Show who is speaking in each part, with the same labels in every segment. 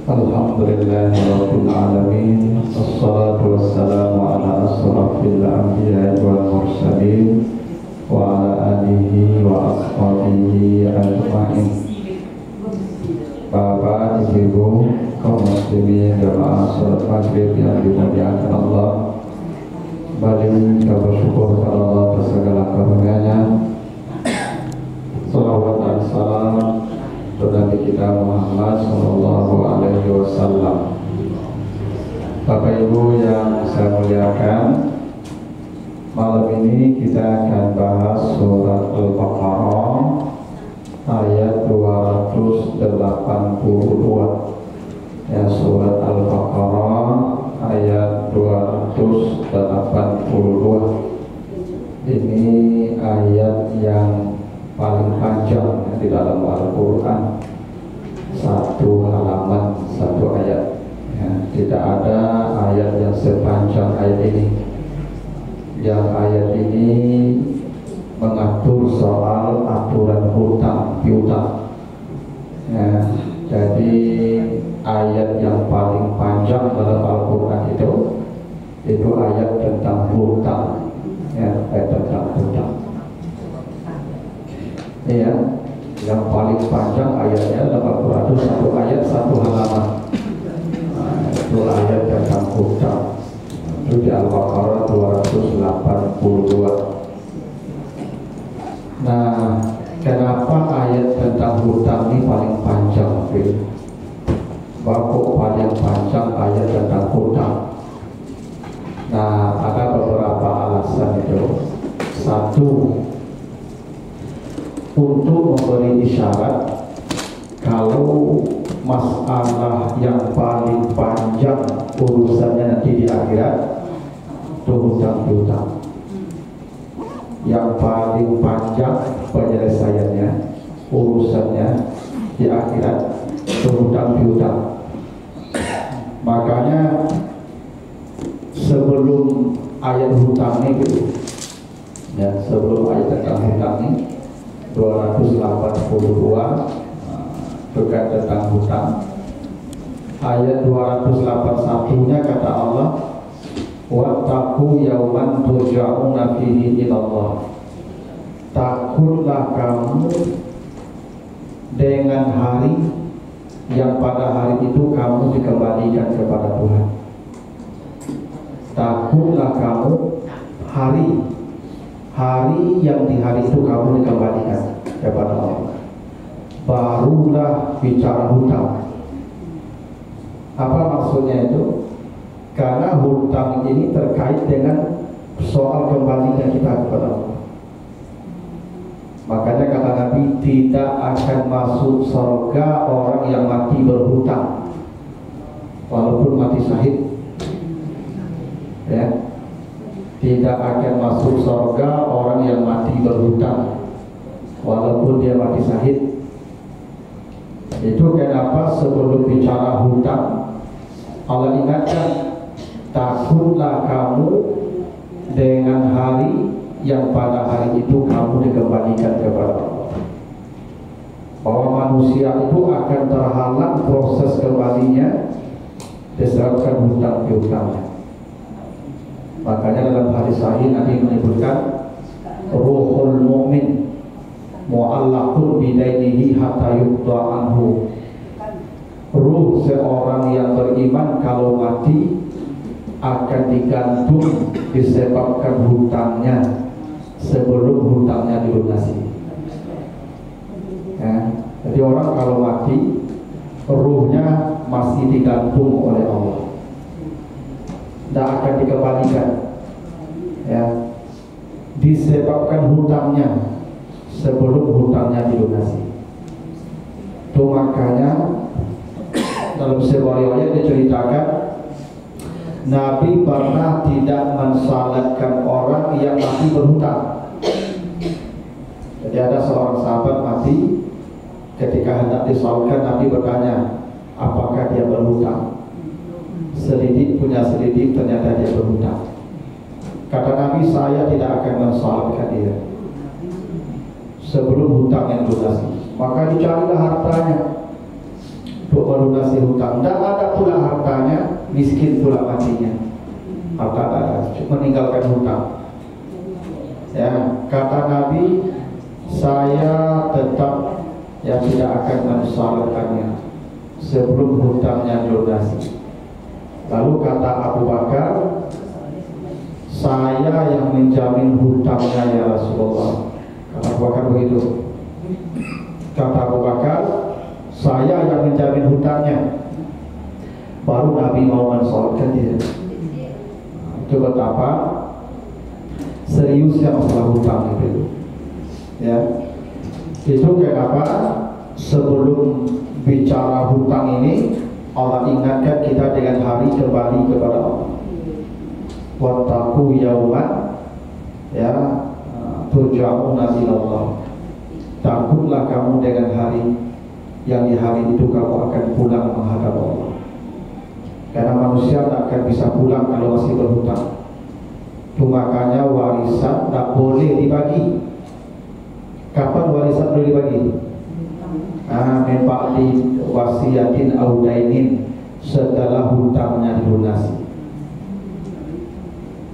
Speaker 1: Alhamdulillahirabbil alamin. Wassalatu wassalamu ala asrafil anbiya'i wal mursalin wa ala alihi wa ashabihi ajma'in. Bapak, Ibu, kaum muslimin jamaah salat maghrib yang dimuliakan Allah, kembali kita bersyukur kepada Allah atas segala karunia-Nya. Salawat dan salam kepada Nabi kita Muhammad Sallallahu Alaihi Wasallam. Bapak Ibu yang saya muliakan, malam ini kita akan bahas surat Al-Baqarah ayat 282. Ya, surat Al-Baqarah ayat 282. Ini ayat yang paling panjang di dalam Al-Quran, satu halaman, satu ayat. Ya, tidak ada ayat yang sepanjang ayat ini. Yang ayat ini mengatur soal aturan hutang piutang. Ya, jadi ayat yang paling panjang dalam Al-Quran itu ayat tentang hutang. Ya, ayat tentang hutang. Ya, yang paling panjang ayatnya dalam Al-Quran itu satu ayat, satu halaman. Itu ayat tentang hutang. Itu di Al-Baqarah 282. Nah, kenapa ayat tentang hutang ini paling panjang? Kok paling panjang ayat tentang hutang? Nah, ada beberapa alasan itu. Satu, untuk memberi isyarat kalau masalah yang paling panjang urusannya nanti di akhirat itu hutang piutang. Yang paling panjang penyelesaiannya urusannya di akhirat itu hutang piutang. Makanya sebelum ayat hutang ini gitu, ya, sebelum ayat tentang hutang ini 282 berkait tentang hutang. Ayat 281-nya kata Allah, wattaqu yawman turja'una fihi ilallah. Takutlah kamu dengan hari yang pada hari itu kamu dikembalikan kepada Tuhan. Takutlah kamu hari yang di hari itu kamu dikembalikan kepada Allah. Barulah bicara hutang. Apa maksudnya itu? Karena hutang ini terkait dengan soal kembalinya kita kepada Allah. Makanya kata Nabi, tidak akan masuk surga orang yang mati berhutang walaupun mati syahid. Ya, tidak akan masuk surga orang yang mati berhutang walaupun dia mati syahid. Itu kenapa sebelum bicara hutang Allah ingatkan, takutlah kamu dengan hari yang pada hari itu kamu dikembalikan kepada Allah. Bahwa manusia itu akan terhalang proses kembalinya disebabkan hutang piutangnya. Makanya dalam hadis sahih Nabi menyebutkan ruhul mu'min mu'allaqun bidainihi hatta yuqda anhu. Ruh seorang yang beriman kalau mati akan digantung disebabkan hutangnya sebelum hutangnya dilunasi. Ya, jadi orang kalau mati ruhnya masih digantung oleh Allah, tidak akan dikembalikan. Ya, disebabkan hutangnya sebelum hutangnya dilunasi. Itu makanya dalam sebuah riwayat diceritakan Nabi pernah tidak mensalatkan orang yang mati berhutang. Jadi ada seorang sahabat mati, ketika hendak disalatkan Nabi bertanya, apakah dia berhutang? Selidik punya selidik, ternyata dia berhutang. Kata Nabi, saya tidak akan mensalatkan dia sebelum hutang yang lunasi. Maka dicarilah hartanya untuk melunasi hutang. Tidak ada pula hartanya, miskin pula matinya. Harta ada, meninggalkan hutang. Ya, kata Nabi, saya tetap tidak akan mensalahkannya sebelum hutangnya dilunasi. Lalu kata Abu Bakar, saya yang menjamin hutangnya ya Rasulullah. Kata Abu Bakar begitu. Kata Abu Bakar, saya yang menjamin hutangnya. Baru Nabi mau mensolatkan dia. Itu betapa seriusnya masalah hutang itu. Ya, itu kenapa sebelum bicara hutang ini Allah ingatkan kita dengan hari kembali kepada Allah. Wattaqu yauman ya turja'una ilallah. Takutlah kamu dengan hari yang di hari itu kamu akan pulang menghadap Allah. Karena manusia tak akan bisa pulang kalau masih berhutang. Itu makanya warisan tak boleh dibagi. Kapan warisan boleh dibagi? Min ba'di wasiyatin au dainin, setelah hutangnya dilunasi.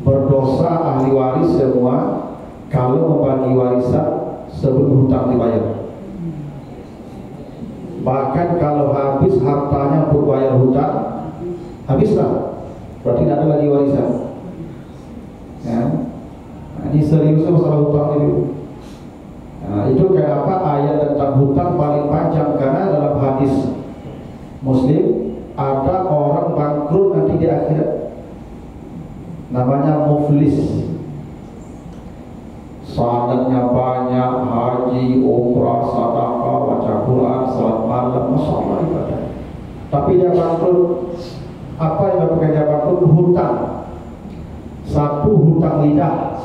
Speaker 1: Berdosa ahli waris semua kalau membagi warisan sebelum hutang dibayar. Bahkan kalau habis hartanya untuk bayar hutang, habislah, berarti tidak ada lagi warisan. Ya. Nah, ini seriusnya masalah hutang ini. Nah, itu kenapa ayat tentang hutang paling panjang, karena dalam hadis Muslim ada orang bangkrut nanti di akhirat, namanya muflis. Salatnya banyak, haji, umrah, sedekah, baca Quran, salat malam, masya Allah ibadah. Tapi dia bangkrut. Apa yang menyebabkan dia bangkrut? Hutang. Satu, hutang lidah,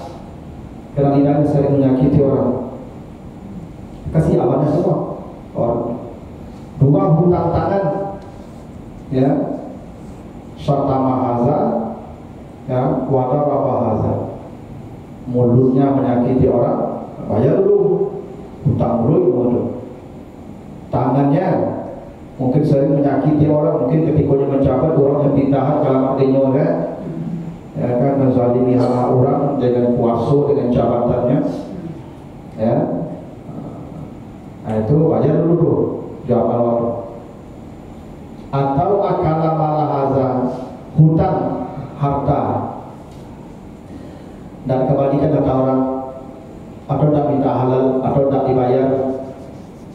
Speaker 1: karena lidahnya sering menyakiti orang. Kasih awalnya semua orang. Dua, hutang tangan, ya, syatama haza, ya, wadara bahaza, mulutnya menyakiti orang, bayar dulu, hutang dulu. Tangannya mungkin sering menyakiti orang, mungkin ketika dia mencapai orang yang pindahan kalau maknanya kan, ya kan, menzalimi hak orang dengan kuasa, dengan jabatannya, ya. Nah, itu bayar dulu jawab Allah. Atau akala malahaza, hutang harta, dan kebalikan kata orang, atau tidak minta halal, atau tidak dibayar,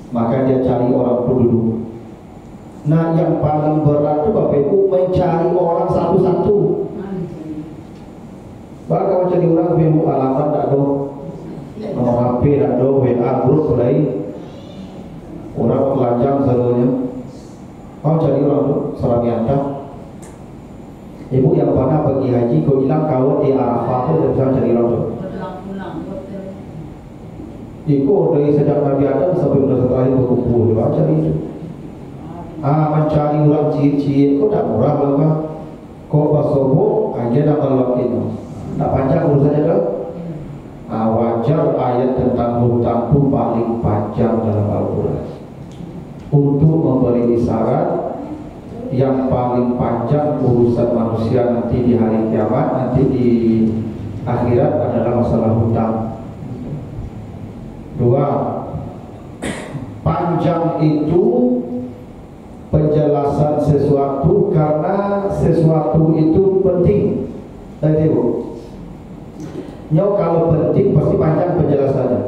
Speaker 1: maka dia cari orang itu dulu. Nah, yang paling berat itu Bapak Ibu, mencari orang satu-satu. Bahkan kalau cari orang Bapak Ibu, alamat tidak ada, nomor HP tidak ada, WA grup mulai orang telanjang seluruhnya. Mau cari orang itu serang nyata. Ibu yang pernah pergi haji, kau bilang kau di Arafah itu bisa cari orang itu. Iku dari sejak Nabi Adam sampai masa terakhir berkumpul, coba cari itu. Mencari orang cici, kau tak murah lah. Kau basobo aja nak melakukan. Tak panjang urusannya tu. Wajar ayat tentang hutang itu paling panjang dalam Al-Quran, untuk memberi isyarat yang paling panjang urusan manusia nanti di hari kiamat, nanti di akhirat adalah masalah hutang. Dua, panjang itu penjelasan sesuatu karena sesuatu itu penting. Tadi Bu, kalau penting pasti panjang penjelasannya.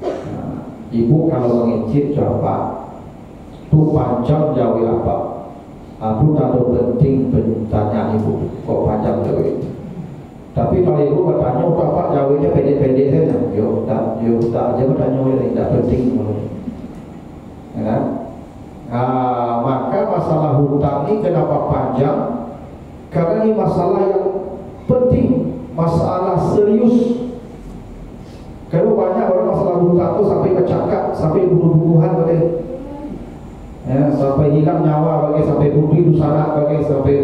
Speaker 1: Nah, Ibu kalau mengicip coba itu panjang jauh apa? Aku tak ada penting bertanya Ibu kok panjang jauh. Tapi kalau Ibu bertanya, Pak jauhnya pendek-pendek saja. Yo tak aja bertanya ini tidak penting. Ya kan? Maka masalah hutang ini kenapa panjang? Karena ini masalah yang penting, masalah serius. Kalau banyak orang masalah hutang itu sampai bercakap, sampai bunuh-bunuhan bagai, ya, sampai hilang nyawa bagai, sampai bunuh dusana bagai, sampai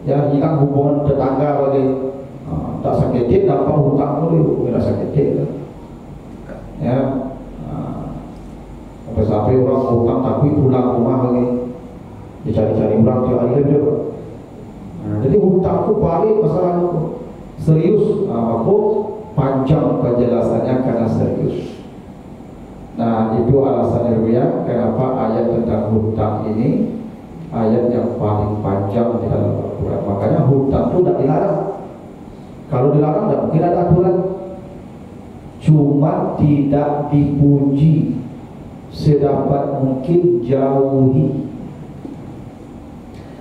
Speaker 1: ya hilang hubungan tetangga bagai. Tak sakit dia dapat hutang dulu, tidak sakit dia. Ya, sampai orang hutang tapi pulang rumah lagi. dicari-cari orang di akhirnya dia. Nah, jadi hutang itu balik masalahnya serius, aku panjang penjelasannya karena serius. Nah, itu alasannya ya kenapa ayat tentang hutang ini ayat yang paling panjang di dalam Al-Quran. Makanya hutang itu tidak dilarang. Kalau dilarang tidak mungkin ada aturan. Cuma tidak dipuji, sedapat mungkin jauhi,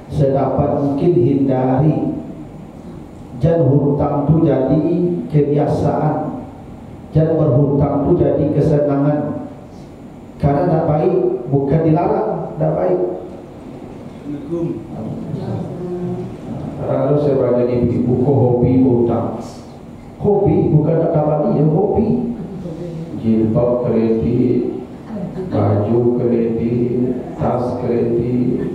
Speaker 1: sedapat mungkin hindari. Jangan hutang itu jadi kebiasaan, jangan berhutang itu jadi kesenangan. Karena tidak baik, bukan dilarang, tidak baik. Kalau saya baca di buku hobi hutang, hobi bukan tak dapat ya, hobi. Jilbab kredit, baju kredit, tas kredit,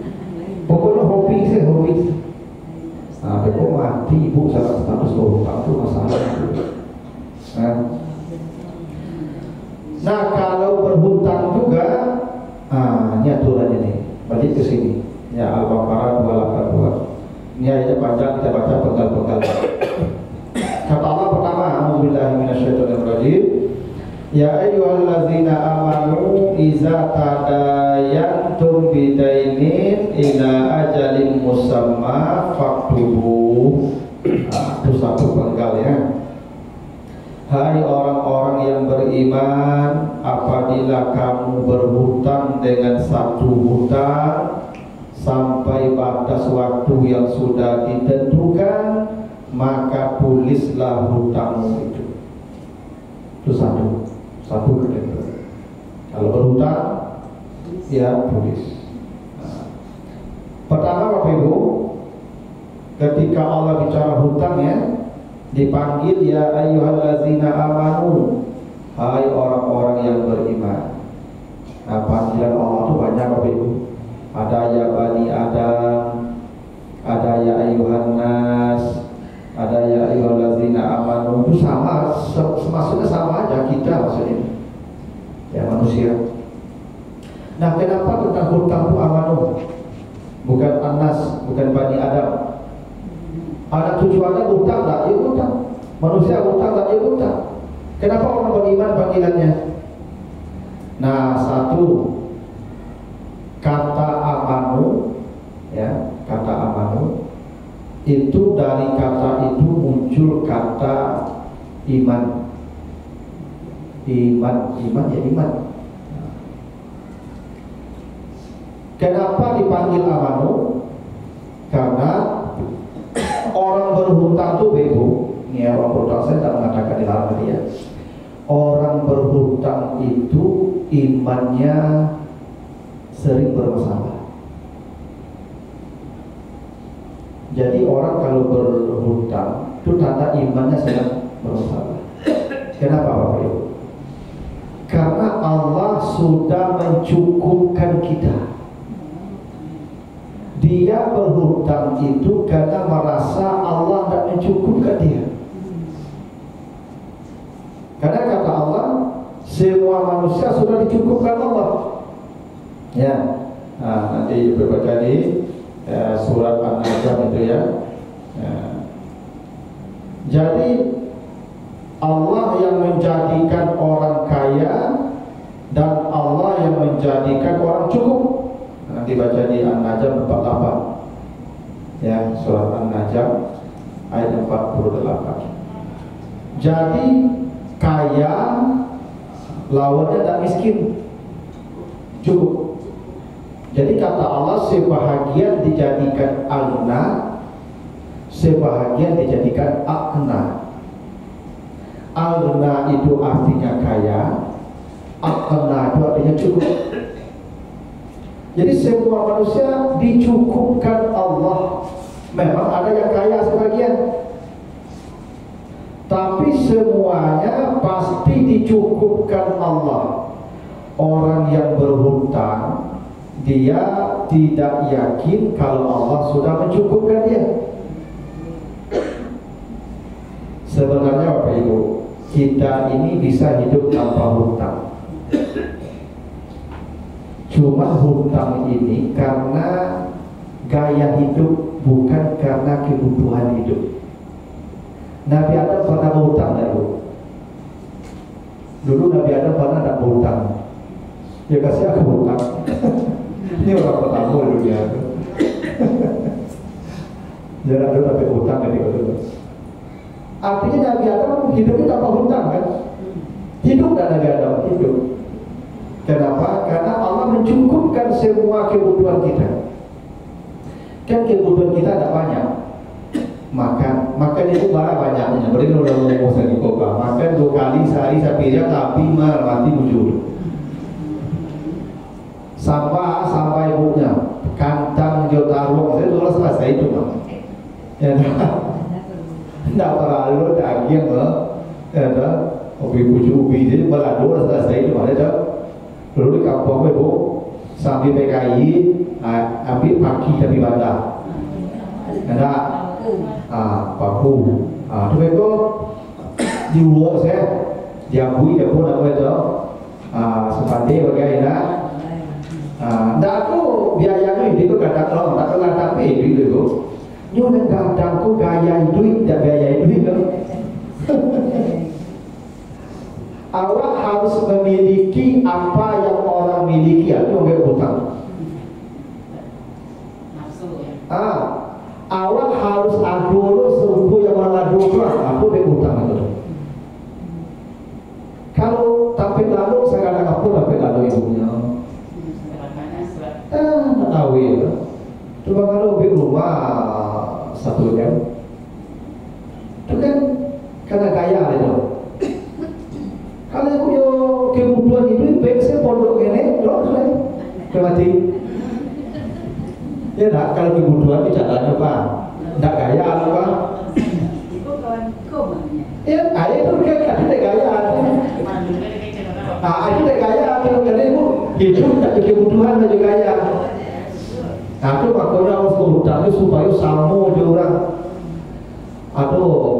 Speaker 1: pokoknya hobi saya hobi. Nah, kok mati ibu salah status berhutang itu masalah. Nah, kalau berhutang juga, ini aturan ini. Balik ke sini. Ya, Al-Baqarah 282. Ini ayatnya panjang, kita baca penggal-penggal. Kata Allah pertama, a'udzubillahi minasyaitonirrajim. Ya ayyuhallazina amanu iza tadayantum bidainin ila ajalin musamma faktubuh. Itu satu penggal ya. Hai orang-orang yang beriman, apabila kamu berhutang dengan satu hutang sampai batas waktu yang sudah ditentukan, maka tulislah hutangmu itu. Itu satu ketentuan. Kalau berhutang, ya tulis. Pertama Bapak Ibu, ketika Allah bicara hutang ya, dipanggil ya ayyuhallazina amanu, hai orang-orang yang beriman. Nah, panggilan Allah itu banyak Bapak Ibu. Ada ya bani Adam, ada ya ayyuhan nas, ada ya ayyuhallazina amanu. Itu sama, maksudnya sama aja kita maksudnya. Ya manusia. Nah, kenapa tentang hutang itu amanu? Bukan anas, bukan bani Adam. Ada tujuannya hutang tak? Ya hutang. Manusia hutang tak? Ya hutang. Kenapa orang beriman panggilannya? Nah, satu, kata amanu, ya, kata amanu itu dari kata itu muncul kata iman. Iman ya iman. Kenapa dipanggil amanu? Karena orang berhutang itu bego. Ini orang berhutang, saya tidak mengatakan dilarang dia. Orang berhutang itu imannya sering bermasalah. Jadi orang kalau berhutang itu tanda imannya sedang bermasalah. Kenapa Bapak Ibu? Karena Allah sudah mencukupkan kita. Dia berhutang itu karena merasa Allah tidak mencukupkan dia. Karena kata Allah, semua manusia sudah dicukupkan Allah. Ya, nah, nanti berbaca di surat An-Najm itu ya. Jadi Allah yang menjadikan orang kaya dan Allah yang menjadikan orang cukup. Nanti baca di An-Najm 48. Ya, surat An-Najm ayat 48. Jadi kaya lawannya tak miskin, cukup. Jadi kata Allah, sebahagian dijadikan aghna, sebahagian dijadikan aghna. Aghna itu artinya kaya, aghna itu artinya cukup. Jadi semua manusia dicukupkan Allah. Memang ada yang kaya sebagian, tapi semuanya pasti dicukupkan Allah. Orang yang berhutang, dia tidak yakin kalau Allah sudah mencukupkan dia. Sebenarnya Bapak Ibu, kita ini bisa hidup tanpa hutang. Cuma hutang ini karena gaya hidup bukan karena kebutuhan hidup. Nabi Adam pernah berhutang tak ibu? Dulu Nabi Adam pernah tak berhutang. Dia kasih aku berhutang. Ini orang pertama di dunia. Jangan ada tapi hutang kan itu. Artinya Nabi Adam hidupnya tanpa hutang kan? Hidup dan Nabi Adam hidup. Kenapa? Karena Allah mencukupkan semua kebutuhan kita. Kan kebutuhan kita ada banyak. Makan itu barang banyaknya. Berarti udah ngomong lagi kok. Makan 2 kali sehari sapirnya tapi mati muncul. Sampai ibunya kantang dia taruh saya tuh selesai itu mah. Ya enggak perlu daging ada ubi jadi balado selesai itu mah ada. Lalu di kampung ibu sambil PKI ambil pagi tapi bandar. Ada paku. Tu itu di luar saya diakui dia pun apa itu seperti bagaimana. Ndak aku biaya duit itu kata tolong tak kelar tapi duit itu. Nyo kadang aku gaya duit dan biaya duit tu. Awak harus memiliki apa yang orang miliki itu enggak hutang. Awak harus adu serupa yang orang adu aku enggak hutang itu. Kalau tapi lalu saya kadang aku tapi lalu ibunya. Tak tahu ya. Coba kalau beli rumah 1 M, itu kan karena kaya itu. Kalau aku punya kebutuhan itu, baik saya pondok ini, terus saya mati. Ya tak, kalau kebutuhan tidak ada apa, tidak kaya apa.
Speaker 2: Itu kawan kau mana?
Speaker 1: Ya, itu kan tidak kaya. Itu tidak kaya, karena itu tak kebutuhan saja kaya. Itu makanya harus berhutang supaya sama dia orang. Aduh,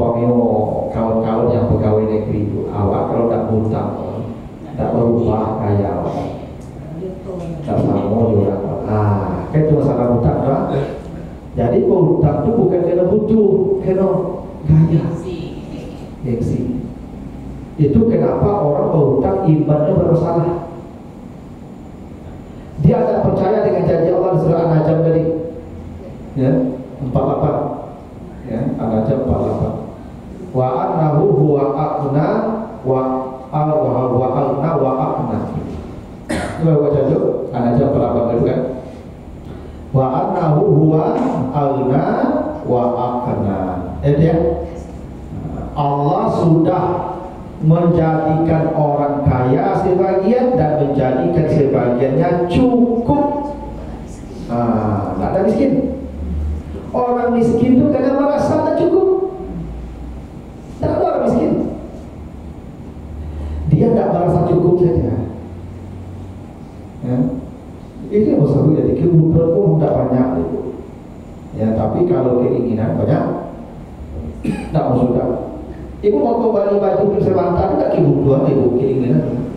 Speaker 1: kawan-kawan yang pegawai negeri itu, awak kalau tak berhutang, tak berubah kaya, tak sama dia orang. Kan itu masalah hutang kan? Jadi berhutang itu bukan kena butuh, kena gaya, gengsi. Itu kenapa orang berhutang imannya bermasalah. Dia tak percaya dengan janji Allah di surah An-Najm tadi. Ya, 48. Ya, An-Najm 48. Wa annahu huwa aqna wa aghna wa aqna. Coba baca dulu An-Najm 48 dulu kan. Wa annahu huwa aghna wa aqna. Ya. Allah sudah menjadikan orang kaya sebagian dan menjadikan sebagiannya cukup. Tak ada miskin. Orang miskin itu kadang merasa tak cukup. Tak ada orang miskin. Dia tak merasa cukup saja. Ya. Ini masalah jadi kebutuhan pun tak banyak. Ya, tapi kalau keinginan banyak, tak sudah. Ibu mau kembali baju untuk sebentar, tak kebutuhan ibu keinginan.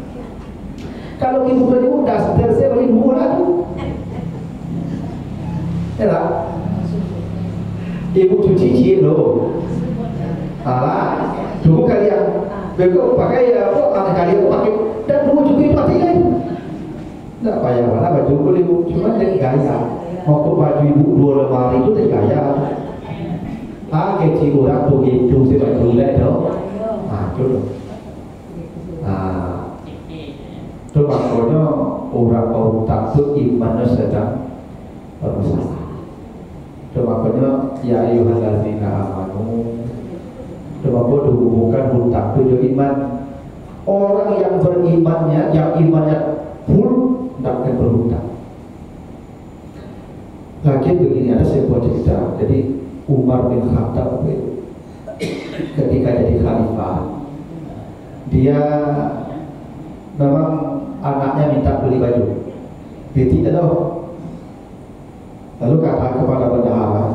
Speaker 1: Kalau kebutuhan ibu dah selesai beli murah tu, ya ibu cuci cik lo, dulu kalian, begitu pakai apa? Anak kalian pakai dan dulu juga itu pakai kan? Tak payah mana baju ibu, cuma dia gaya. Mau ke baju ibu 2 lemari itu dia gaya. Kecil orang tu gitu sebab tu dah tu. Tu. Tu maknanya orang berhutang tu imannya sedang bermasalah. Tu maknanya ya ayyuhallazina amanu. Tu maknanya bukan hutang tu iman. Orang yang berimannya, yang imannya full tidak akan berhutang. Lagi begini ada sebuah cerita. Jadi Umar bin Khattab ketika jadi khalifah, dia memang anaknya minta beli baju, dia tidak tahu. Lalu kata kepada bendahara,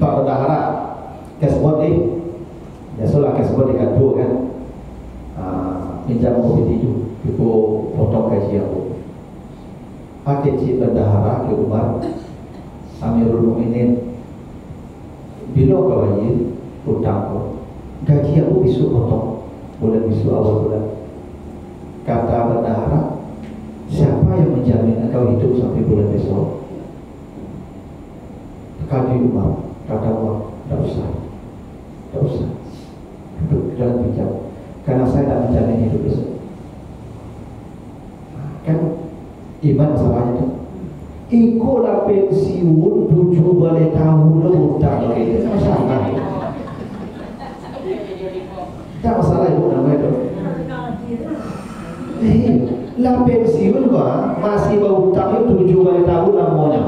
Speaker 1: Pak Bendahara, kesebut ni, biasalah kesebut di kantor kan, pinjam kopi tidur, ibu potong gaji aku. Kecil bendahara ke Umar, Amirul Mukminin, bila kau wajib hutang kau, gaji aku besok potong, bulan besok awal bulan. Kata bendahara, siapa yang menjamin engkau hidup sampai bulan besok? Kadi Umar, kata Umar, tidak usah, jangan bijak, karena saya tidak menjamin hidup besok. Kan iman masalahnya tu. Ikolah pensiun 7 balai tahun lo hutang, itu masalah. Tak masalah ibu namanya tu. Lah pensiun gua masih berhutang itu 7 balai tahun namanya.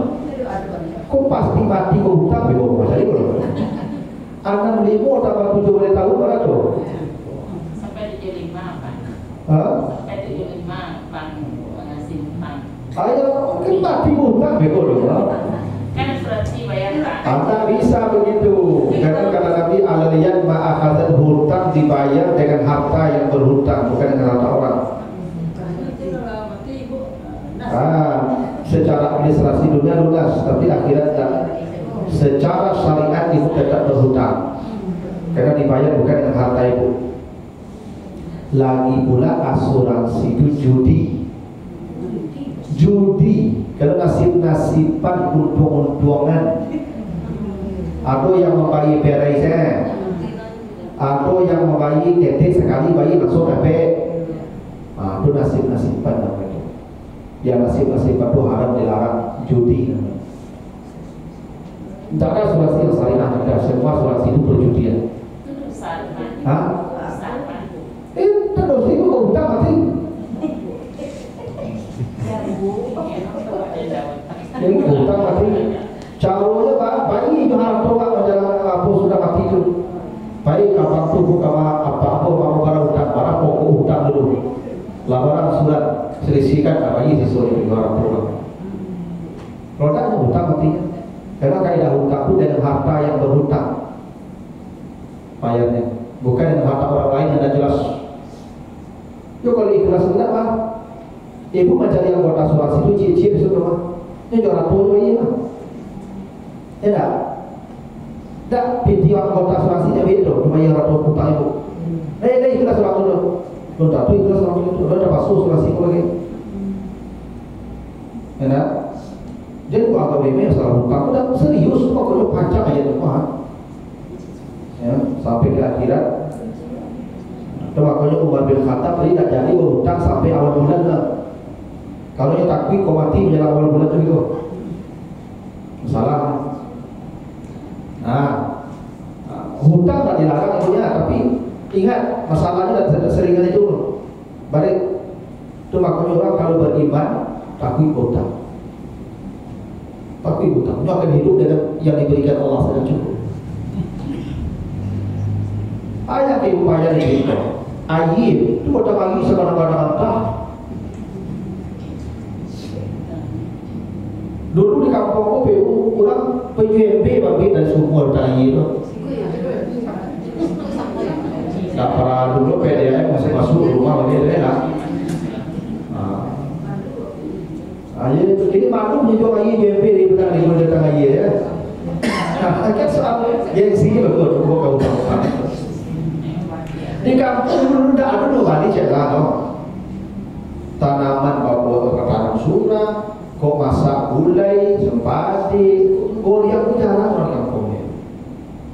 Speaker 1: Kau pasti mati kau hutang bego macam ni kalau. Anak 5 tambah 7 balai tahun berapa tu?
Speaker 3: Sampai 75 apa? Sampai 75 bang simpan.
Speaker 1: Ayo kan mati hutang bego loh.
Speaker 3: Kan asuransi bayar tak?
Speaker 1: Anda bisa begitu. Karena kata Nabi alaliyan ma'akhazan hutang dibayar dengan harta yang berhutang, bukan dengan harta orang. Secara administrasi dunia lunas, tapi akhirat tak. Secara syariat itu tetap berhutang, karena dibayar bukan dengan harta itu. Lagi pula asuransi itu judi, kalau nasib-nasiban untung-untungan. Atau yang membayi perisnya, atau yang membayi detik sekali bayi langsung dapat. Itu nasib-nasiban namanya. Yang nasib-nasiban itu haram, dilarang, judi namanya. Tidak ada asuransi yang syariah, ada. Semua asuransi itu perjudian. Hah? Terus itu kau hutang mati. Ini hutang mati. Caranya bayi itu harus tobat menjalankan apa sudah mati itu. Baik apa tu bukan apa barang hutang, barang pokok hutang dulu. Laporan surat selisihkan bayi disuruh barang tobat. Kalau tak hutang matinya. Karena kaidah hutang itu dengan harta yang berhutang bayarnya, bukan dengan harta orang lain yang tidak jelas. Yo kalau ikhlas enggak mah, ibu mencari anggota asuransi itu ciri-ciri besok mah. Ini jualan tua ini mah. Ya tak? Tak video anggota asuransinya beda, cuma yang orang tua hutang itu. Ikhlas orang itu, lo tak tu ikhlas orang itu, lo dapat asuransi kau lagi. Ya tak? Jadi kalau agak BM salah hutang, udah serius kok kalau pajak aja tuh ya, sampai ke akhirat. Makanya Umar bin Khattab tadi tak jadi berhutang sampai awal bulan lah. Kalau dia takwi kau mati menjelang awal bulan tu itu salah. Hutang tak dilarang itunya, tapi ingat masalahnya dan seringan itu. Balik itu makanya orang kalau beriman takwi hutang. Tapi hutang itu akan hidup dengan yang diberikan Allah saja cukup. Ayat upaya ini Ayib itu pada pagi sebarang-barang entah. Dulu di kampung PU orang PJMB bagi dari semua Ayib itu. Tak pernah dulu PDAM masih masuk rumah bagi dia. Ayat ini maklum juga ayat JP di belakang ayat ya. Kan soal gengsi betul kau tahu. Di kampung dulu tidak ada dua kali celah no. Tanaman bawa tanam surah, kau masak gulai, sempati, kau yang jarang orang kampungnya.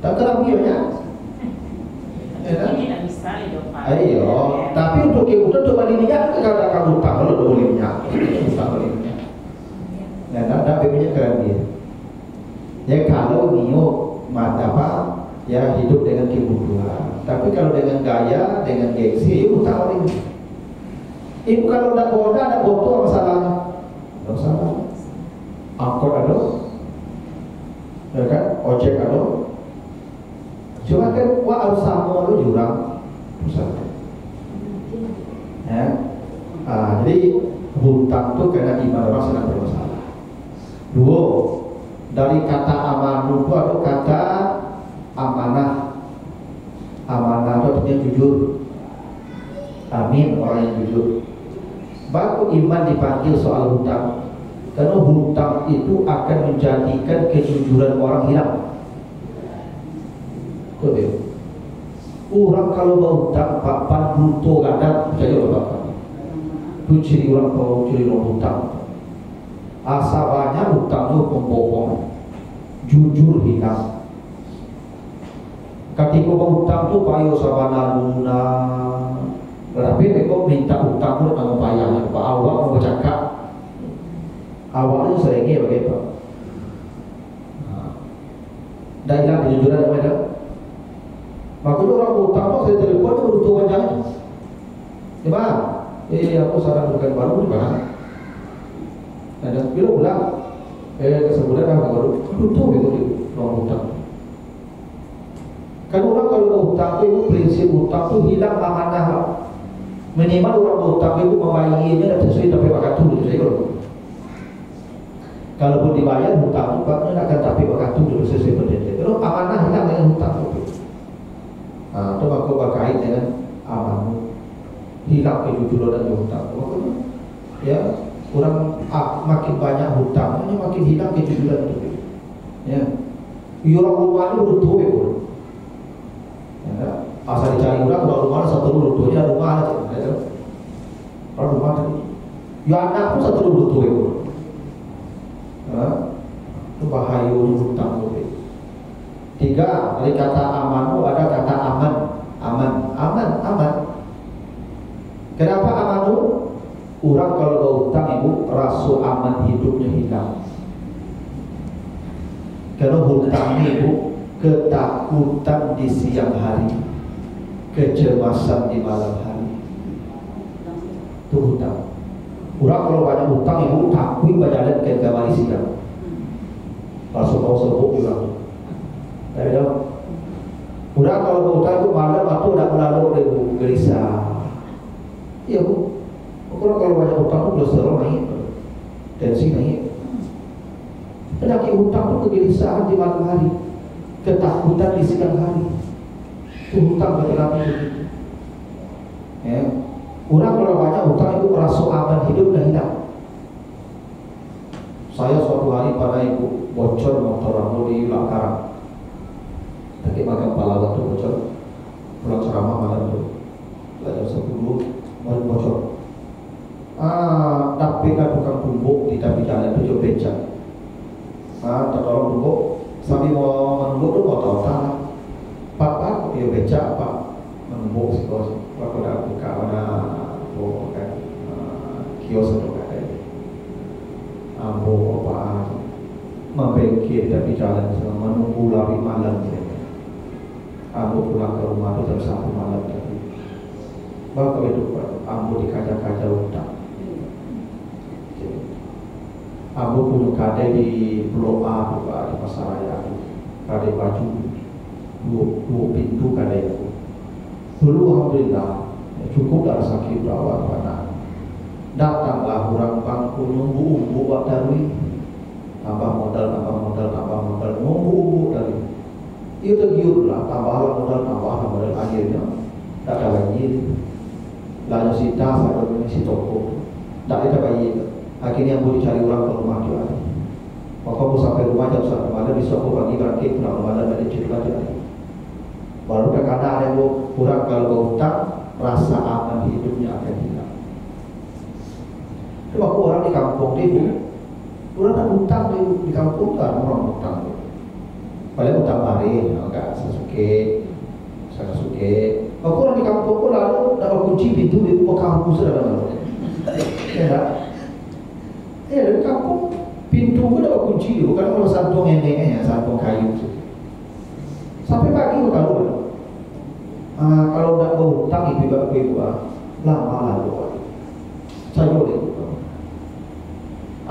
Speaker 1: Tak kerapiannya.
Speaker 3: Ini tidak bisa hidup.
Speaker 1: Ayo, tapi untuk ibu tu coba dilihat kalau kamu tak kalau bolehnya, tak bolehnya. Dan ada punya keren dia. Ya kalau Nio apa ya hidup dengan kebutuhan. Tapi kalau dengan gaya, dengan gengsi, ibu tahu ini. Ibu kalau ada boda, ada botol masalahnya. Tak salah. Angkot ada, ya kan? Ojek ada. Cuma kan wah harus sama lu jurang, susah. Ya. Jadi hutang tu karena iman orang sedang bermasalah. Dua, dari kata amanu itu ada kata amanah. Amanah itu artinya jujur. Amin, orang yang jujur. Baru iman dipanggil soal hutang. Karena hutang itu akan menjadikan kejujuran orang hilang. Betul. Orang kalau berhutang, papan butuh kadang percaya bapak. Itu ciri orang kalau ciri orang hutang. Asalnya hutang itu pembohong, jujur hilang. Ketika berhutang itu payo sabana luna. Tapi mereka minta hutang itu dengan payahnya. Pak awak mau bercakap, awalnya seringnya bagaimana? Dah hilang kejujuran yang mana? Makanya orang hutang tu saya telepon tu butuh macam ni. Coba, aku sadar bukan baru di mana. Ada bila pulang, kesebulan dah baru butuh itu orang hutang. Kan orang kalau hutang tu itu prinsip hutang tu hilang amanah. Minimal orang hutang itu membayarnya dah sesuai tapi waktu dulu saya kalau pun dibayar hutang tu patutnya akan tapi waktu dulu sesuai perjanjian. Kalau amanah hilang dengan hutang tu. Itu aku berkait dengan amanah hilang kejujuran dan hutang. Makanya ya orang makin banyak hutang, makin hilang kejujuran itu. Ya, orang rumah itu butuh itu. Ya, asal dicari orang rumah satu butuhnya rumah aja. Orang rumah itu, ya anak pun satu butuh itu. Itu bahaya hutang itu. Tiga, dari kata aman ada kata aman. Kenapa aman? Orang kalau berhutang ibu rasa aman hidupnya hilang. Kalau hutang ibu ketakutan di siang hari, kecemasan di malam hari. Itu hutang. Orang kalau banyak hutang ibu takut berjalan ke kamar siang. Langsung kau sebut juga. Tapi dong, udah kalau berhutang itu malam atau udah melalui gelisah. Iya bu, kalau banyak hutang itu kolesterol naik, tensi naik. Penyakit hutang itu kegelisahan di malam hari, ketakutan di siang hari. Itu hutang bagi kami begitu. Ya, orang kalau banyak hutang itu merasa aman hidup dah hilang. Saya suatu hari pada ibu bocor motor aku di Langkaran. Tapi makan kepala waktu bocor, pulang ceramah malam itu, belajar 10 malam bocor. Tapi kan bukan tumbuk di tepi jalan itu becak. Tertolong tumbuk, sambil mau menumbuk tu mau tahu tak? Papa dia becak apa? Menumbuk sikos, waktu dah buka mana, bukan kios atau apa? Ambo apa? Membengkir tepi jalan selama menunggu lari malam. Ambo pulang ke rumah itu jam 1 malam tadi. Baru itu ambo dikaca-kaca hutang. Ambo punya kadai di Blok A di Pasar Raya. Kadai baju dua pintu kadai itu. Dulu alhamdulillah cukup dah sakit berawat pada. Datanglah orang bangku nunggu buat dari tambah modal nunggu dari. Ia tergiurlah, tambahlah modal akhirnya tak ada lagi. Lalu sita pada si toko, tak ada bayi. Akhirnya aku dicari orang ke rumah dia. Maka aku sampai rumah jam 1 malam, besok aku pagi bangkit pulang malam ada cerita jadi. Baru kadang-kadang ada orang kalau berhutang, rasa aman hidupnya akan hilang. Itu aku orang di kampung itu, orang tak hutang di kampung kan orang hutang. Paling hutang mari, enggak sasuke. Aku orang di kampung pun lalu dapat kunci pintu itu kampung sudah ada. Ya tak? Ya dari kampung pintu pun dapat kunci itu, bukan kalau santong yang santong kayu. Sampai pagi pun kalau tidak berhutang ibu lama lalu. Saya boleh.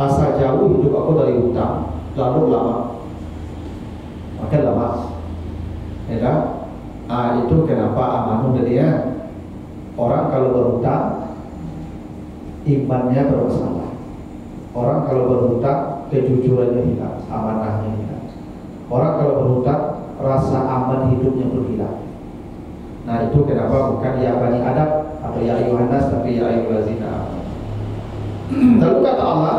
Speaker 1: Asal jauh hidup aku dari hutang, lalu lama. Makin lama, ya kan? Itu kenapa amanah tadi ya. Orang kalau berhutang, imannya bermasalah. Orang kalau berhutang, kejujurannya hilang, amanahnya hilang. Orang kalau berhutang, rasa aman hidupnya berhilang. Nah itu kenapa bukan ya Bani Adam atau ya Yohanes tapi ya Ayyuhallazina. Lalu kata Allah,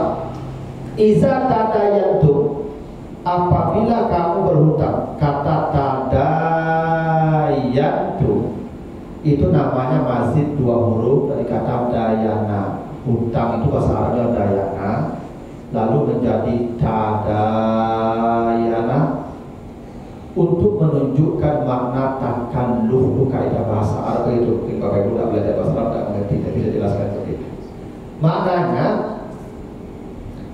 Speaker 1: Iza tadayantum, apabila kamu berhutang. Kata tadayantum itu namanya masih 2 huruf dari kata dayana. Hutang itu bahasa Arabnya dayana, lalu menjadi tadayana untuk menunjukkan makna takalluf. Itu kaidah bahasa Arab itu. Bapak Ibu tak belajar bahasa Arab tak mengerti, tapi saya jelaskan seperti itu. Maknanya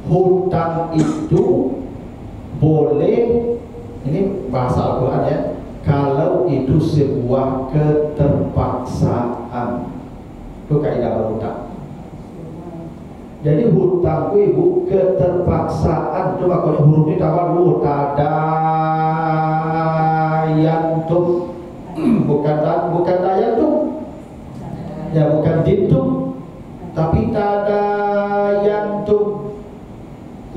Speaker 1: hutang itu boleh, ini bahasa Al-Quran ya, kalau itu sebuah keterpaksaan. Itu kaidah berhutang. Jadi hutang itu ibu keterpaksaan. Coba kalau huruf ini tambah dulu, tadayantum. bukan dayantum ya, bukan dintum, tapi tadayantum.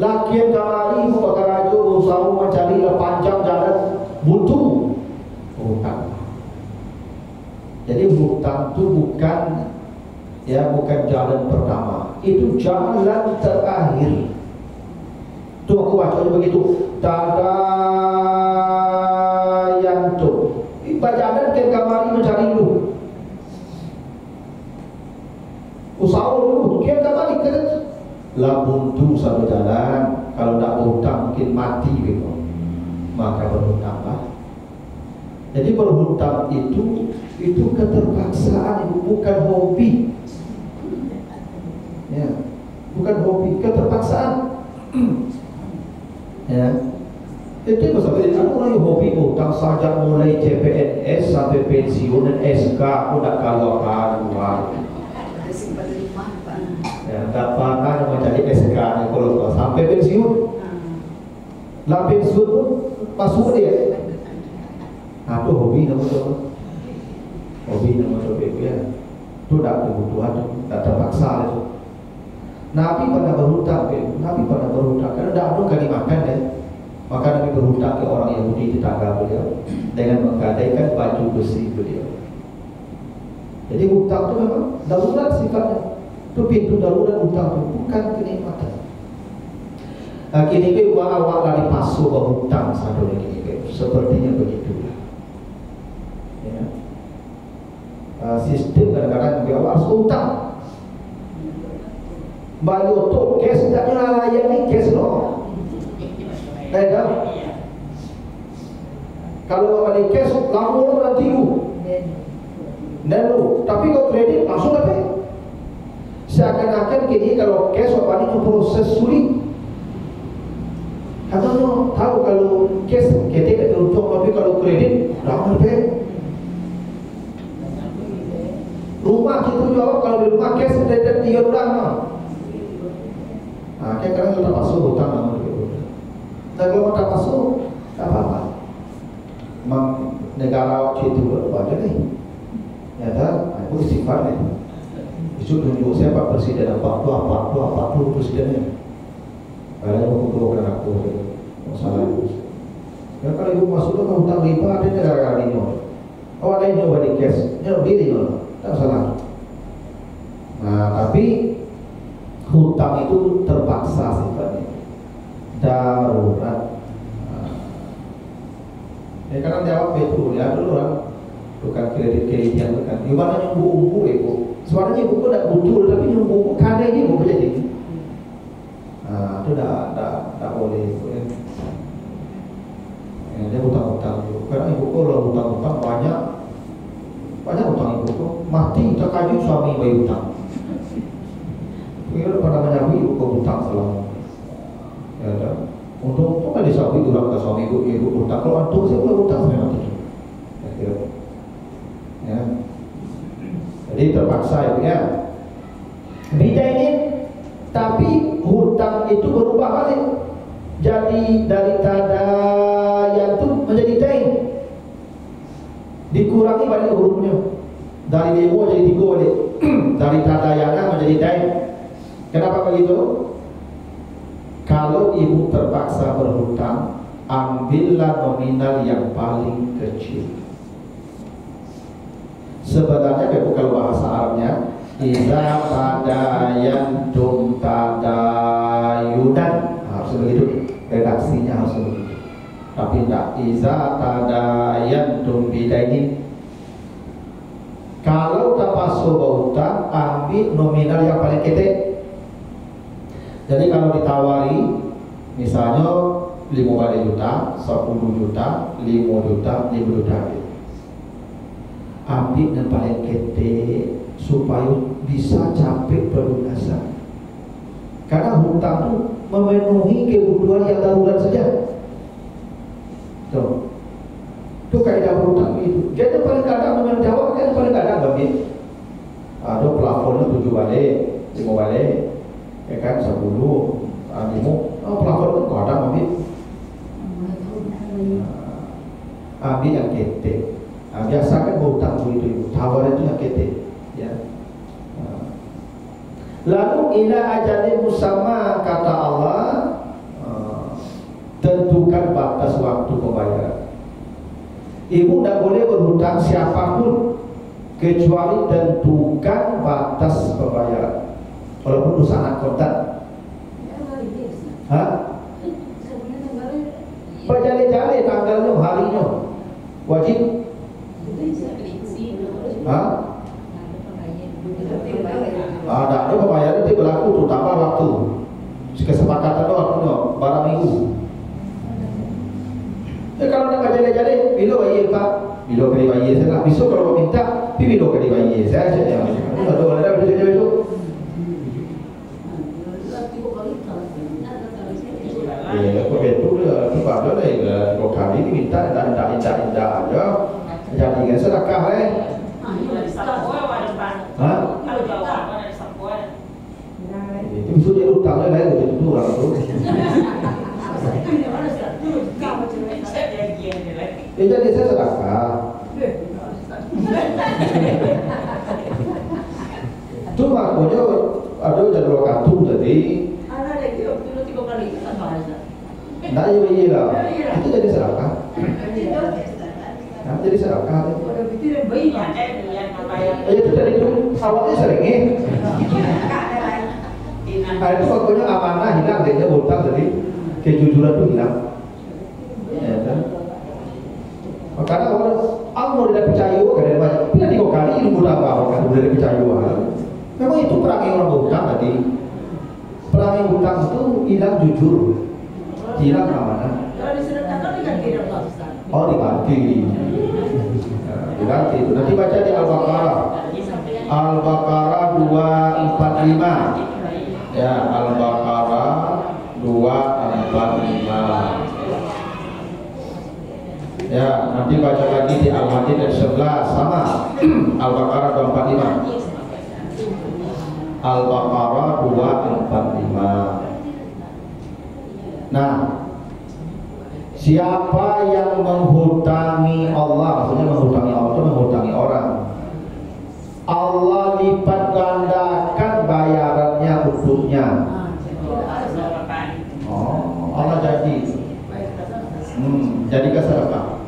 Speaker 1: Lakian kamari bakal raja usaha mencari panjang jalan buntu hutang. Jadi hutang itu bukan jalan pertama, itu jalan terakhir. Itu aku bacanya begitu, tadayantum. Jalan ke kamari mencari dulu, usaha dulu, ke kamari ke lah buntu satu jalan. Kalau tidak berhutang mungkin mati gitu. Maka berhutanglah. Jadi berhutang itu keterpaksaan, itu bukan hobi. Ya, bukan hobi, keterpaksaan. Ya, itu seperti itu. Mulai hobi hutang saja, mulai CPNS sampai pensiun dan SK udah kaluan. Ya, tak pernah menjadi SK kalau sampai pensiun. Lah pensiun pun masuk dia. Nah, itu hobi namanya. Hobi namanya ya. Itu tak kebutuhan, tak terpaksa itu. Nabi pernah berhutang, karena tidak ada kali makan ya. Maka Nabi berhutang ke orang Yahudi tetangga beliau dengan menggadaikan baju besi beliau. Jadi hutang itu memang darurat sifatnya. Itu pintu darurat hutang itu, bukan kenikmatan. Kini ke awak dari pasu berhutang satu lagi ke, sepertinya begitu. Ya. Sistem kadang-kadang ke awak harus hutang. Bayu tu kes tak layan ni kes no. Dah. Kalau awak ni kes lalu nanti Nelu, tapi kalau kredit langsung dapat. Seakan-akan kini kalau cash apa ini proses sulit. Kamu tahu kalau cash kita tak teruntuk, tapi kalau kredit lama dapat. Rumah kita jawab kalau di rumah cash ada 3 orang. Nah, kadang kita masuk hutang nama dia. Dan kalau tak masuk, tak apa-apa. Memang negara itu berapa ni? Ya dah, aku istighfar ni. Isu tunjuk saya Pak Presiden 40 presidennya. Ada yang mengumpulkan aku masalah itu. Ya kalau ibu masuk tu hutang riba ada negara ini. Oh ada yang nyoba di cash, nyoba diri tak salah. Nah tapi hutang itu terpaksa sifatnya, darurat. Ya kadang jawab betul ya dulu orang bukan kredit yang bukan. Gimana nyumbu ibu? Sebenarnya ibu tak betul, tapi nyumbu kadang ibu jadi. Nah itu tak boleh. Ya, dia hutang-hutang ibu. Karena ibu kalau hutang-hutang banyak hutang ibu. Mati terkaju suami bayi hutang. Kira pada menyawi ibu kau hutang selama. Ya dah. Untuk kan disawi durang ke suami ibu hutang. Kalau antum saya boleh hutang saya mati. Ya kira. Ya. Jadi terpaksa ibu ya. Beda ini, tapi hutang itu berubah balik. Jadi dari tadayan itu menjadi tain. Dikurangi balik hurufnya. Dari demo jadi 3 balik. Dari tadayana menjadi tain. Kenapa begitu? Kalau ibu terpaksa berhutang, ambillah nominal yang paling kecil. Sebenarnya kalau bahasa Arabnya, iza tadayantum tadayudan. harus begitu, redaksinya harus begitu. Tapi tidak iza tadayantum bidainin. Kalau tapasu utang, ambil nominal yang paling kete. Jadi kalau ditawari, misalnya 5 juta, 10 juta, 5 juta, 5 juta, ambil yang paling kete supaya bisa capai pelunasan. Karena hutang itu memenuhi kebutuhan yang darurat saja. Tuh, itu kaidah berhutang itu. Jadi paling kadang dengan jawab kan paling kadang bagi. Ada plafonnya 7 balik, 5 balik, ya kan 10, 5. Plafon itu kadang ambil. Ambil yang kete. Biasa kan berhutang itu, tawaran itu yang kete. Ya. Lalu ila ajalin musamma kata Allah. Tentukan batas waktu pembayaran. Ibu tidak boleh berhutang siapapun kecuali tentukan batas pembayaran. Walaupun itu sangat kontan. Hah? Berjali-jali tanggalnya, harinya wajib. Hah? Ada pembayaran itu berlaku tuh tambah waktu. Kesepakatan waktunya barang minggu. Kalau nak jadi bilo bayi pak, bilo kali bayi saya nak besok kalau minta, bilo kali bayi saya saja. Kalau ada besok besok. Aku betul lah, tu pada lah. Kalau kali ni minta dan indah aja, jadi kan sedekah eh. Hah? Itu besok dia utang lah itu orang tu. Jadi saya sedekah. Itu makanya ada jadwal kartu tadi. Nah iya lah. Itu jadi sedekah. Nah jadi sedekah. Itu tadi itu awalnya sering itu pokoknya amanah hilang, dia hutang tadi, kejujuran itu hilang. Ya kan? Karena orang Allah tidak percaya kadang banyak. Bila 3 kali ini mudah apa kan tidak percaya. Memang itu perangai orang hutang tadi. Perangai hutang itu hilang jujur, hilang amanah.
Speaker 2: Kalau disedekahkan diganti dong Ustaz.
Speaker 1: Oh diganti. Diganti. Nanti baca di Al-Baqarah. Al-Baqarah 245. Ya, Al-Baqarah 245. Ya, nanti baca lagi di Al-Hadid ayat 11 sama. Al-Baqarah 245. Al-Baqarah 245. Nah, siapa yang menghutangi Allah, maksudnya menghutangi Allah itu menghutangi orang, Allah lipat gandakan bayarannya untuknya. Oh, Allah jadi kesedekah.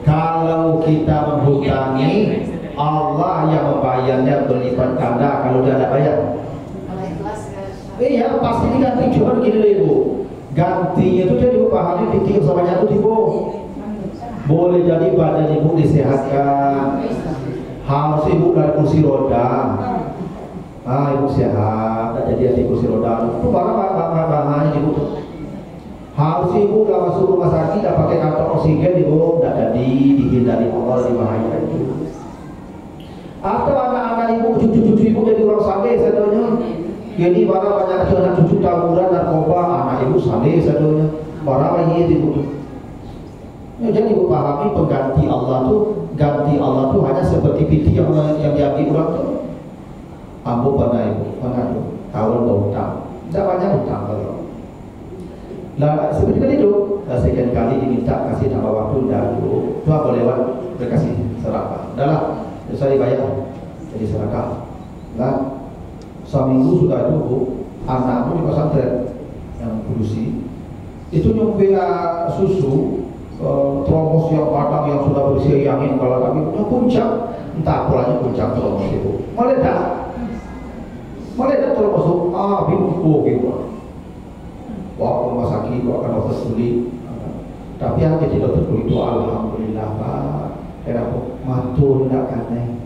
Speaker 1: Kalau kita menghutangi, Allah yang membayarnya berlipat ganda kalau dia ada bayar. Iya, pasti diganti. Cuma gini loh ibu, gantinya itu jadi pahami pikir samanya itu ibu. Boleh jadi badan ibu disehatkan, harus ibu dari kursi roda. Ibu sehat, tak jadi di kursi roda. Itu barang ibu. Harus ibu kalau masuk rumah sakit tak pakai kantong oksigen ibu, tak jadi, dihindari Allah dari bahaya itu. Atau anak-anak ibu, cucu-cucu ibu jadi orang saleh sadonya. Jadi barang banyak anak cucu tawuran narkoba, anak ibu saleh sadonya. Barang banyak ibu. Ya, jadi ibu pahami pengganti Allah tu, ganti Allah tu hanya seperti piti yang diambil orang tu. Ambo pernah ibu, pernah tu, kawan berhutang, tidak banyak hutang kalau. Nah, seperti tadi tu, sekian kali diminta kasih tambah waktu dah tu, tu apa lewat berkasih sedekah. Dah lah, saya bayar jadi sedekah. Nah, seminggu sudah itu bu, anakmu di pesantren yang produksi itu nyumbang susu. Promosi yang padang yang sudah berusia yang ini kalau kami punya puncak, entah apalanya puncak promosi itu meledak promosi bingung gitu. bawa ke rumah sakit, bawa ke dokter kulit. Tapi yang jadi dokter kulit itu alhamdulillah Pak. Kenapa? Matur tidak kanai.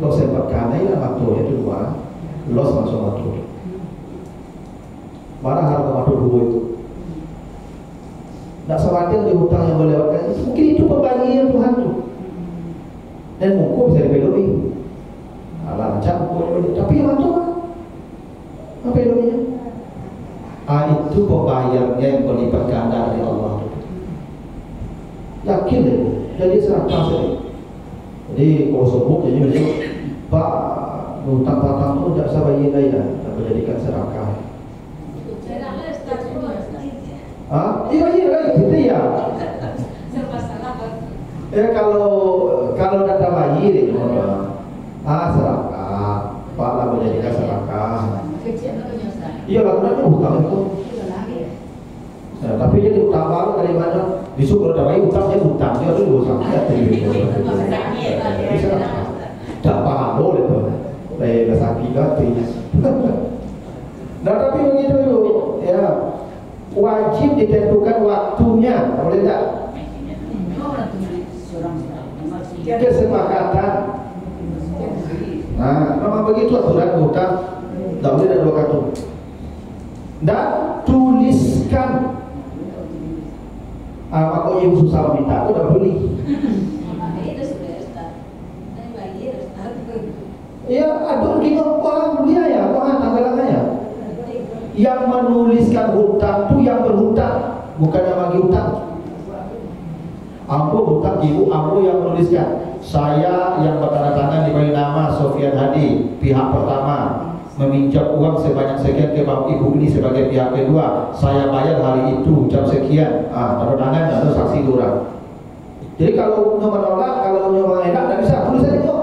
Speaker 1: Lo sempat kanai lah matur itu dua. Los masuk matur. Mana harga matur dua itu? Tak khawatir di hutang yang melewatkan. Mungkin itu pembagian Tuhan tu. Dan hukum bisa dibeloi. Lancar hukum, tapi yang matur apa beloinya? Itu pembayarnya yang berlipat ganda dari Allah. Yakin deh. Jadi serakah saja. Jadi kalau sebut jadi macam Pak hutang patang tu tak saya bayar lagi dah. Tak menjadikan serakah. Iya lagi itu ya. Kalau data bayi itu serakah. Pak lah menjadikan serakah. Iya lakukan hutang itu. Nah, tapi jadi utang baru dari mana? Disuruh kalau dapat utang dia utang dia tu utang dia bisa tak paham boleh tu. Lagi sakit hati. Nah tapi begitu dulu, ya wajib ditentukan waktunya, boleh tak? Kesepakatan. Nah, memang begitu aturan utang. Tak boleh ada dua kartu. Dan tuliskan. Maka ibu susah minta, aku dah beli. Ya, aduh kita orang belia ya, orang tanggalan ya. Yang menuliskan hutang tu yang berhutang, bukan yang bagi hutang. Ambo hutang ibu, ambo yang menuliskan. Saya yang bertanda tangan diberi nama Sofian Hadi, pihak pertama. Meminjam uang sebanyak sekian ke bank ibu ini sebagai pihak kedua. Saya bayar hari itu jam sekian. Tanda tangan atau saksi orang. Jadi kalau menolak, kalau mengelak tak bisa tulis saja itu.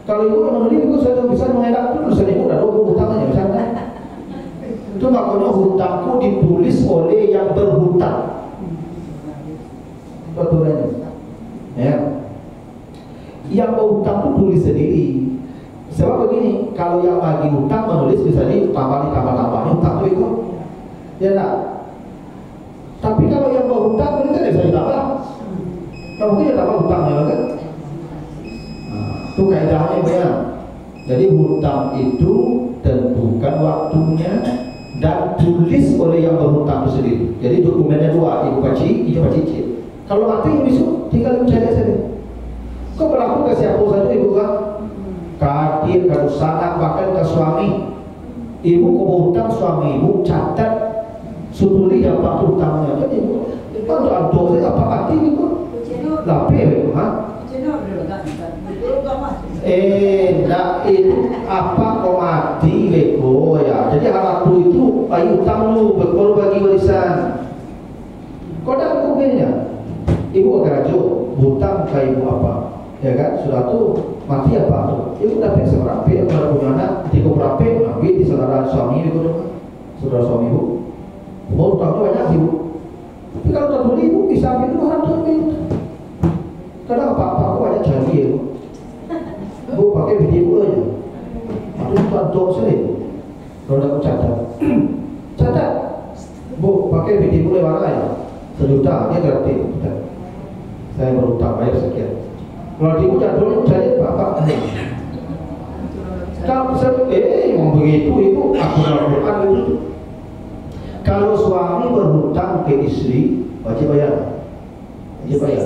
Speaker 1: Kalau ibu menulis itu saya bisa mengelak tulis saja ibu. Dah hutangnya misalnya. Itu makanya hutangku ditulis oleh yang berhutang. Aturannya. Ya. Yang berhutang itu tulis sendiri. Sebab begini, kalau yang bagi hutang menulis bisa ditambah hutang itu ikut, ya tak? Tapi kalau yang bawa hutang ini kan bisa ditambah. Kalau mungkin dia tambah hutangnya kan? Itu kaidahnya benar. Jadi hutang itu tentukan waktunya dan tulis oleh yang berhutang itu sendiri. Jadi dokumennya dua, ibu paci, ibu cicit. Kalau mati besok tinggal mencari saja. Kau berlaku ke siapa saja ibu kan? Kadir, ke sanak, bahkan ke suami. Ibu kau hutang suami ibu catat sutuli dapat hutangnya. Jadi kalau ada saya apa hati ibu? Lapih, nak itu apa kau mati beko ya. Jadi harap tu itu bayi hutang lu berkor bagi warisan. Kau dah bukannya? Ibu akan ajo hutang ke ibu apa? Ya kan, sudah tu mati apa tu? Ibu dapat semerapi, kalau punya anak, tiga berapi, ambil di saudara suami ibu tu, saudara suami ibu. Mau hutang banyak ibu. Tapi kalau tak boleh ibu bisa ambil tu harap tu ibu. Kadang apa-apa aku ada janji ibu. Ibu pakai video aja. Itu tuan sekali. Kalau nak catat, catat. Bu pakai video lewat ya. 1 juta dia gratis. Saya berhutang bayar sekian. Kalau ibu jadul saya bapak. Kalau memang begitu ibu aku Al-Quran itu. Kalau suami berhutang ke istri wajib bayar. Wajib bayar.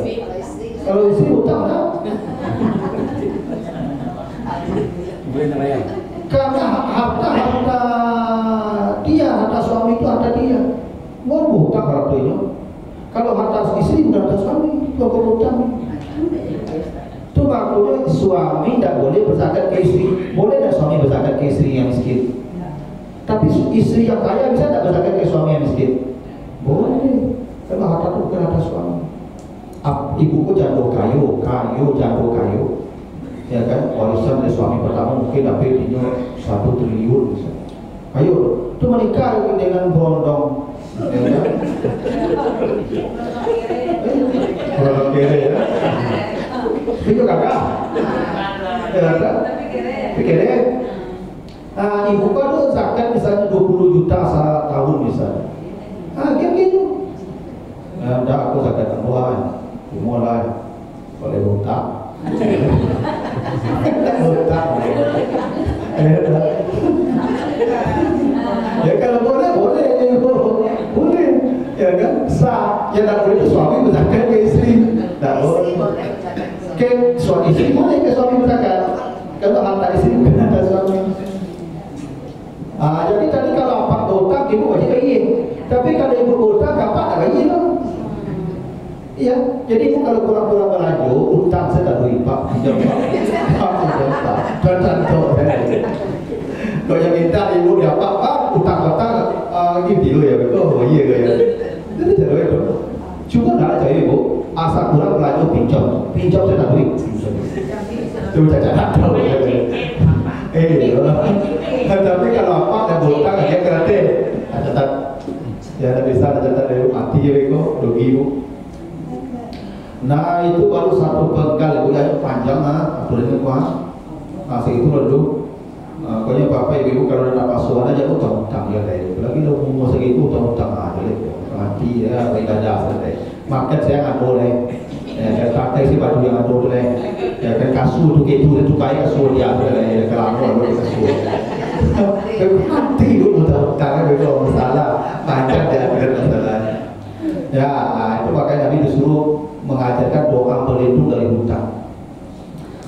Speaker 1: Kalau istri hutang tak? Karena harta dia, harta suami itu harta dia. Mau hutang harta itu. Kalau harta istri bukan harta suami, kalau hutang. Itu maksudnya suami tidak boleh berzakat ke istri. Boleh tidak suami berzakat ke istri yang miskin? Tapi istri yang kaya bisa tidak berzakat ke suami yang miskin? Boleh. Karena harta itu bukan harta suami. Ibuku jatuh kayu, jatuh kayu. Ya kan, warisan dari suami pertama mungkin dapat dia 1 triliun misalnya. Ayo, itu menikah dengan berondong. Ya kan? Berondong kere ya. Itu kakak. Ya kan? Pikirnya. Ibu kan tuh zakat misalnya 20 juta setahun misalnya. Ya tak boleh ke suami berzakat ke istri. Tak boleh. Ke suami istri boleh ke suami berzakat. Kalau harta istri bukan ada suami. Jadi tadi kalau bapak berhutang ibu wajib bayar. Tapi kalau ibu berhutang bapak tak bayar lah. Iya, jadi ibu kalau kurang-kurang melaju, hutang saya tak boleh pak. Contoh. Kalau yang minta ibu dia pak hutang-hutang gitu ya betul. Oh iya ya. Itu cara itu. Cuma tak ada ibu. Asal kurang melaju pinjam saya tak boleh. Coba cacat tahu. Tapi kalau apa dan hutang dia gratis. Catat. Ya ada bisa catat dari mati ya beko, rugi ibu. Nah itu baru satu penggal ibu ya panjang aturannya kuah. Itu lalu. Pokoknya bapak ibu kalau ada pasukan aja utang ya deh. Lagi lo mau segitu utang aja deh. Mati ya beribadah saja. Makan saya nggak boleh. Ya pakai si baju yang nggak boleh. Ya kan kasur tuh gitu cukai kasur dia boleh. Kalau lo kasur. Mati lu utang itu masalah. Panjang ya masalah. Ya itu makanya Nabi disuruh mengajarkan doa berlindung dari hutang.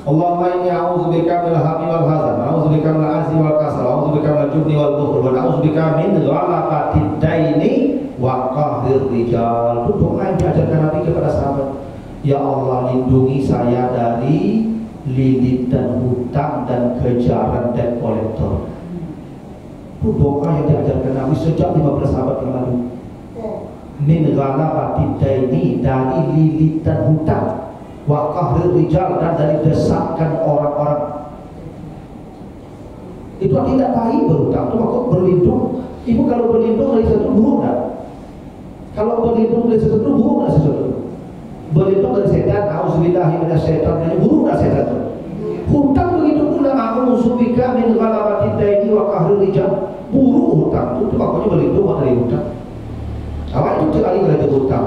Speaker 1: Allahumma inni a'udzubika minal hammi wal hazan, a'udzubika minal azzi wal kasal, a'udzubika minal jubni wal bukhl, wa a'udzubika min ghalaqatid daini wa qahrir rijal. Itu doa yang diajarkan Nabi kepada sahabat. Ya Allah, lindungi saya dari lilit dan hutang dan kejaran debt collector. Itu doa yang diajarkan Nabi sejak 15 sahabat yang lalu. Min ghalaqatid daini, dari lilit dan hutang, wa qahrir rijal, dan dari desakan orang-orang. Itu tidak baik berhutang. Itu maksud berlindung. Ibu kalau berlindung dari sesuatu buruk tak? Kalau berlindung dari sesuatu buruk tak sesuatu? Berlindung dari setan, auzubillahi minasyaitonir rajim, buruk tak setan itu? Hutang begitu pula, a'udzubika min ghalabati daini wa qahrir rijal, buruk hutang. Itu makanya berlindung dari hutang. Awak itu sekali dari hutang.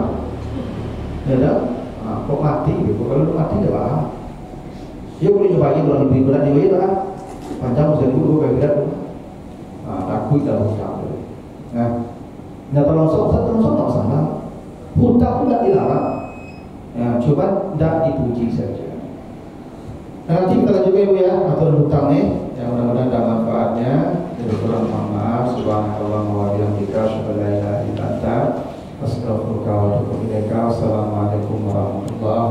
Speaker 1: Ya tak? Kok mati gitu, kalau mati tidak apa. Ya boleh cobain kalau lebih berat juga ya kan. Panjang usia dulu kayak berat. Takut dalam hutang. Nah terlangsung tak masalah. Hutang pun tidak dilarang. Ya coba tidak dipuji saja. Nanti kita lanjut ibu ya aturan hutang nih. Yang mudah-mudahan ada manfaatnya. Jadi kurang maaf. Subhanallah wa bihamdika, asyhadu an la ilaha illa anta, astaghfiruka wa atubu ilaika. Assalamualaikum warahmatullahi wabarakatuh.